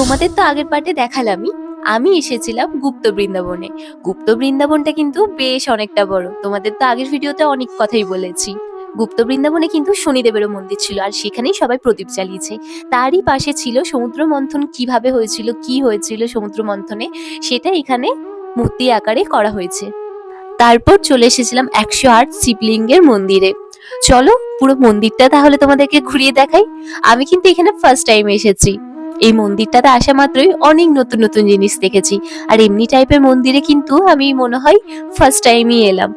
তোমাদের তো আগের পার্টে দেখালামই, আমি এসেছিলাম গুপ্ত বৃন্দাবনে। গুপ্ত বৃন্দাবনটা কিন্তু বেশ অনেকটা বড়, তোমাদের তো আগের ভিডিওতে অনেক কথাই বলেছি। গুপ্ত বৃন্দাবনে কিন্তু শনিদেবেরও মন্দির ছিল, আর সেখানেই সবাই প্রদীপ জ্বালিয়েছে। তারই পাশে ছিল সমুদ্র মন্থন, কিভাবে হয়েছিল, কি হয়েছিল সমুদ্র মন্থনে, সেটা এখানে মূর্তি আকারে করা হয়েছে। তারপর চলে এসেছিলাম 108 শিবলিঙ্গের মন্দিরে। চলো পুরো মন্দিরটা তাহলে তোমাদেরকে ঘুরিয়ে দেখাই। আমি কিন্তু এখানে ফার্স্ট টাইম এসেছি। এই মন্দিরটাতে আসা মাত্রই অনেক নতুন নতুন জিনিস দেখেছি, আর এমনি টাইপের মন্দিরে কিন্তু আমি মনে হয় ফার্স্ট টাইমই এলাম।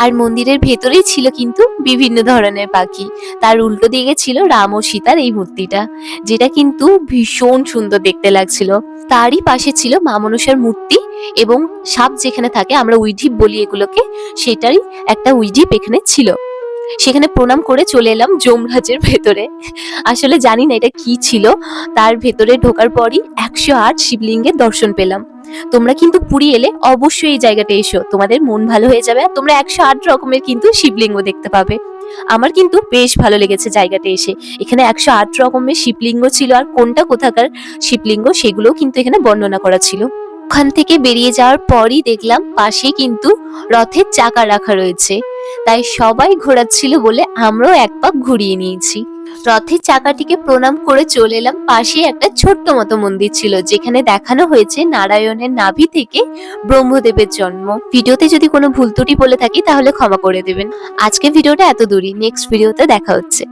আর মন্দিরের ভেতরেই ছিল কিন্তু বিভিন্ন ধরনের পাখি। তার উল্টো দিকে ছিল রাম ও সীতার এই মূর্তিটা, যেটা কিন্তু ভীষণ সুন্দর দেখতে লাগছিল। তারই পাশে ছিল মা মনসার মূর্তি, এবং সাপ যেখানে থাকে, আমরা উইঢিপ বলি এগুলোকে, সেটারই একটা উইঢিপ এখানে ছিল। সেখানে প্রণাম করে চলে এলাম যমরাজের ভেতরে। আসলে জানি না এটা কি ছিল। তার ভেতরে ঢোকার পরই 108 শিবলিঙ্গের দর্শন পেলাম। তোমরা কিন্তু পুরী এলে অবশ্যই এই জায়গাটা এসো, তোমাদের মন ভালো হয়ে যাবে, আর তোমরা 108 রকমের কিন্তু শিবলিঙ্গ দেখতে পাবে। আমার কিন্তু বেশ ভালো লেগেছে জায়গাটা এসে। এখানে 108 রকমের শিবলিঙ্গ ছিল, আর কোনটা কোথাকার শিবলিঙ্গ সেগুলোও কিন্তু এখানে বর্ণনা করা ছিল। ওখান থেকে বেরিয়ে যাওয়ার পরই দেখলাম পাশে কিন্তু রথের চাকা রাখা রয়েছে, তাই সবাই ঘোরাচ্ছিল বলে আমরাও এক পাক ঘুরিয়ে নিয়েছি। রথের চাকাটিকে প্রণাম করে চলে এলাম। পাশে একটা ছোট্ট মতো মন্দির ছিল, যেখানে দেখানো হয়েছে নারায়ণের নাভি থেকে ব্রহ্মদেবের জন্ম। ভিডিওতে যদি কোনো ভুল ত্রুটি বলে থাকি তাহলে ক্ষমা করে দেবেন। আজকে ভিডিওটা এত দূরই, নেক্সট ভিডিওতে দেখা হচ্ছে।